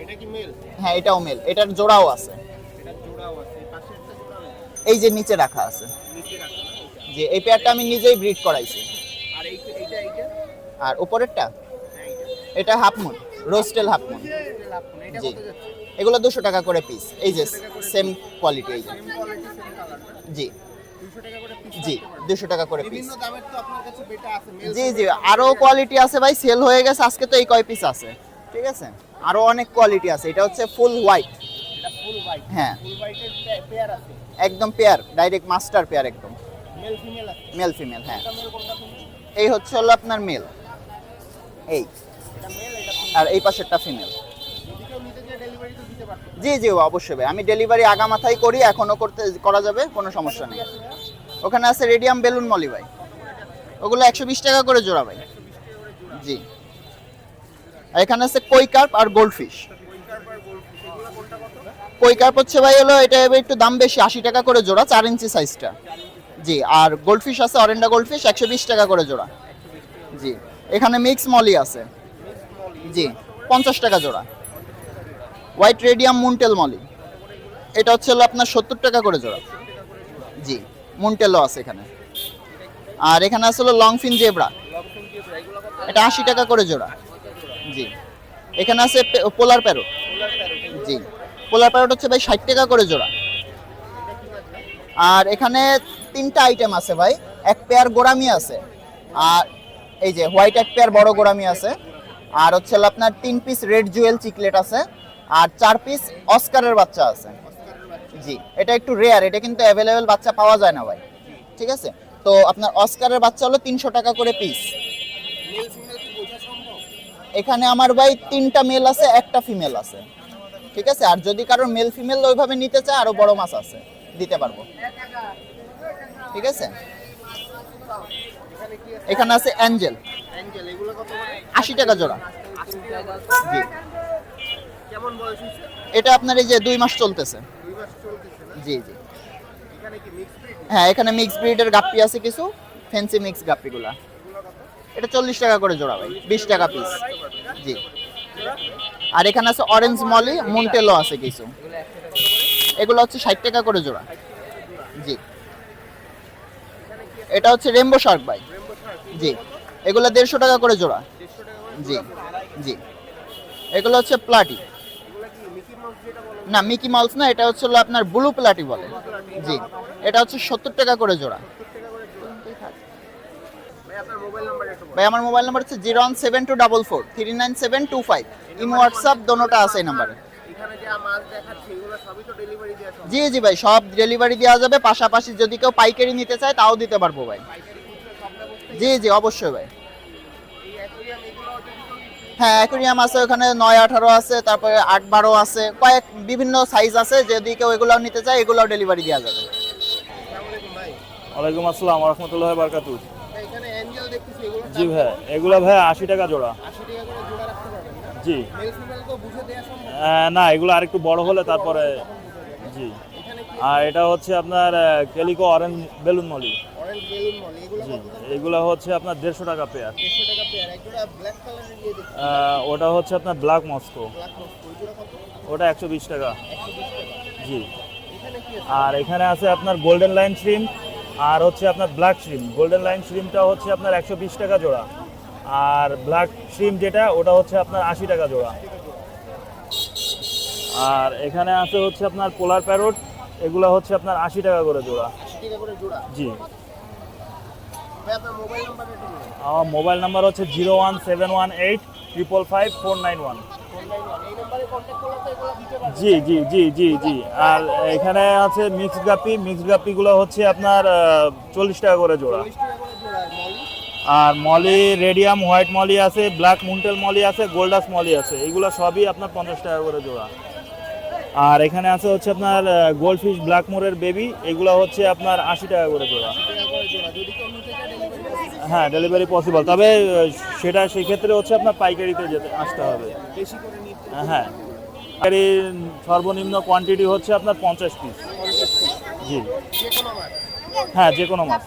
এটা কি মেল? হ্যাঁ এটাও মেল, এটার জোড়াও আছে। এটা জোড়াও আছে, পাশে একটা জোড়া আছে। এই যে নিচে রাখা আছে। নিচে রাখা না এটা। যে এই পেয়ারটা আমি নিজেই ব্রিড করাইছি। আর এইটা আর উপরেরটা হ্যাঁ এইটা এটা হাফ মুন, রোস্টেল হাফ মুন। এটা জি কত যাচ্ছে? এগুলো 200 টাকা করে পিস। এই যে 200 টাকা করে সেম কোয়ালিটি, এই যে সেম কোয়ালিটি সেম কালার না? জি 200 টাকা করে পিস। জি 200 টাকা করে পিস। বিভিন্ন দামের তো আপনার কাছে বেটা আছে মেল। জি জি আরো কোয়ালিটি আছে ভাই, সেল হয়ে গেছে আজকে তো এই কয় পিস আছে, ঠিক আছে। আরো অনেক কোয়ালিটি আছে। এটা হচ্ছে ফুল হোয়াইট। এটা ফুল হোয়াইট। হ্যাঁ ফুল হোয়াইটের পেয়ার আছে। একদম পেয়ার, ডাইরেক্ট মাস্টার পেয়ার একদম। মেল ফিমেল আছে। মেল ফিমেল হ্যাঁ। এটা মেল কোনটা ফিমেল? এই হচ্ছে হলো আপনার মেল, এই এটা মেল এটা ফিমেল। আর এই পাশেরটা ফিমেল। যদি কেউ নিতে চায় ডেলিভারি তো দিতে পারতো। জি জি অবশ্যই ভাই, আমি ডেলিভারি আগা মাথায় করি, এখনো করা যাবে, কোনো সমস্যা নেই। ওখানে আছে রেডিয়াম বেলুন মলি ভাই, ওগুলো 120 টাকা করে জোড়া ভাই। জি আর এখানে আছে কই কার্প আর গোল্ডফিশ। কই কার্প হচ্ছে ভাই হলো এটা একটু দাম বেশি, 80 টাকা করে জোড়া, 4 ইঞ্চি সাইজটা। জি আর গোল্ডফিশ আছে অরেন্ডা গোল্ডফিশ 120 টাকা করে জোড়া। জি এখানে মিক্স মলি আছে, জি 50 টাকা জোড়া। হোয়াইট রেডিয়াম মুনটেল মলি, এটা হচ্ছে হলো আপনার 70 টাকা করে জোড়া। জি মুনটেলও আছে এখানে। আর এখানে আছে হলো লং ফিন জেব্রা, এটা 80 টাকা করে জোড়া। জি এখানে আছে পোলার প্যারট। জি পোলার প্যারট হচ্ছে ভাই 60 টাকা করে জোড়া। আর এখানে 3টা আইটেম আছে ভাই, এক পেয়ার গোরামি আছে, আর এই যে হোয়াইট এক পেয়ার বড় গোরামি আছে, আর হচ্ছে আপনার 3 পিস রেড জুয়েল চিকলেট আছে, আর 4 পিস অস্কারের বাচ্চা আছে। জি এটা একটু রেয়ার, এটা কিন্তু অ্যাভেলেবেল বাচ্চা পাওয়া যায় না ভাই, ঠিক আছে। তো আপনার অস্কারের বাচ্চা হলো 300 টাকা করে পিস। মেল ফিমেল কি বোঝা সম্ভব? এখানে আমার ভাই 3টা মেল আছে, একটা ফিমেল আছে, ঠিক আছে। আর যদি কারোর মেল ফিমেল ওইভাবে নিতে চায় আরো বড় মাছ আছে, দিতে পারবো, ঠিক আছে। এখানে আছে অ্যাঞ্জেল, অ্যাঞ্জেল এগুলো কত করে? 80 টাকা জোড়া। 80 টাকা। জি কেমন বয়স হইছে? এটা আপনার এই যে 2 মাস চলতেছে। 2 মাস চলতেছে না? জি জি এখানে কি মিক্স ব্রিড? হ্যাঁ এখানে মিক্স ব্রিডের গাপ্পি আছে কিছু, ফ্যান্সি মিক্স গাপ্পিগুলা। এগুলো কত? এটা 40 টাকা করে জোড়া ভাই, 20 টাকা পিস। জি আর এখানে আছে অরেঞ্জ মলি মুনটেলও আছে কিছু, এগুলো হচ্ছে 60 টাকা করে জোড়া। জি এটা হচ্ছে রেমবো শার্ক ভাই। জি এগুলো 150 টাকা করে জোড়া। 150 টাকা করে? জি জি এগুলো হচ্ছে প্লাটি, এগুলো কি মিকি মাউস যেটা বলে? না মিকি মাউস না, এটা হচ্ছে হলো আপনার ব্লু প্লাটি বলে। জি এটা হচ্ছে 70 টাকা করে জোড়া। 70 টাকা করে জোড়া। ভাই আপনার মোবাইল নাম্বার একটু বলুন। ভাই আমার মোবাইল নাম্বার হচ্ছে 01724439725। ইমো হোয়াটসঅ্যাপ দোনোটা আছে এই নাম্বারে। এখানে যে মাছ দেখাচ্ছে এগুলো সবই তো ডেলিভারি দেওয়া সম্ভব? জি জি ভাই সব ডেলিভারি দেওয়া যাবে, পাশাপাশি যদি কেউ পাইকারি নিতে চায় তাও দিতে পারবো ভাই। পাইকারি খুচরা সব ব্যবস্থা? জি জি অবশ্যই ভাই। এই অ্যাকোয়ারিয়াম এগুলো যদি কেউ নিতে হ্যাঁ অ্যাকুরিয়াম আছে ওখানে 9-18 আছে, তারপরে 8-12 আছে, কয়েক বিভিন্ন সাইজ আছে, যদি কেউ এগুলাও নিতে চায় এগুলাও ডেলিভারি দেওয়া যাবে। চায়? আসসালামু আলাইকুম ভাই। ওয়ালাইকুম আসসালাম রহমতুল্লাহ বারকাতু। ভাই এখানে অ্যাঞ্জেল দেখতেছি এগুলো জি ভাই এগুলো ভাই 80 টাকা জোড়া। 80 টাকা করে জোড়া রাখতে পারবেন না? জি মেল ফিমেল তো বুঝে দেওয়া সম্ভব? না এগুলো আরেকটু বড় হলে তারপরে। জি এখানে কি আর এটা হচ্ছে আপনার calico orange balloon molly. Orange balloon molly এগুলো জি কত দাম? এগুলো হচ্ছে আপনার 150 টাকা পেয়ার। 150 টাকা পেয়ার। এক জোড়া ব্ল্যাক কালারের দিয়ে দেখছি। ওটা হচ্ছে আপনার ব্ল্যাক মস্কো, ব্ল্যাক মস্ক ওই জোড়া কত? ওটা 120 টাকা। 120 টাকা। জি এখানে কি আছে? আর এখানে আছে আপনার গোল্ডেন লাইন শ্রিম আর হচ্ছে আপনার ব্ল্যাক শ্রিম। গোল্ডেন লাইন শ্রিমটা হচ্ছে আপনার 120 টাকা জোড়া, আর ব্ল্যাক শ্রিম যেটা ওটা হচ্ছে আপনার 80 টাকা জোড়া। আর এখানে আছে হচ্ছে আপনার পোলার প্যারট, এগুলো হচ্ছে আপনার 80 টাকা করে জোড়া। 80 টাকা করে জোড়া। জি ভাই আপনার মোবাইল নাম্বার একটু বলুন। আমার মোবাইল নাম্বার হচ্ছে 01718554991। 491 এই নম্বরে কন্টাক্ট করলে তো এগুলো দিতে পারবেন? জি জি জি জি জি আর এখানে আছে মিক্সড গাপ্পি। মিক্সড গাপ্পিগুলো হচ্ছে আপনার 40 টাকা করে জোড়া। 40 টাকা করে জোড়া। আর মলি? আর মলি রেডিয়াম হোয়াইট মলি আছে, ব্ল্যাক মুন্টেল মলি আছে, গোল্ডাস মলি আছে, এগুলো সবই আপনার 50 টাকা করে জোড়া। আর এখানে আছে হচ্ছে আপনার গোল্ডফিশ ব্ল্যাক মোরের বেবি, এগুলো হচ্ছে আপনার 80 টাকা করে জোড়া। 80 টাকা করে জোড়া। যদি কেউ নিতে চায় ডেলিভারি পসিবল? হ্যাঁ ডেলিভারি পসিবল, তবে সেটা সেই ক্ষেত্রে হচ্ছে আপনার পাইকারিতে আসতে হবে। বেশি করে নিতে হ্যাঁ পাইকারির সর্বনিম্ন কোয়ান্টিটি হচ্ছে আপনার 50 পিস। 50 টাকা। জি যে কোনো মাছ? হ্যাঁ যে কোনো মাছ।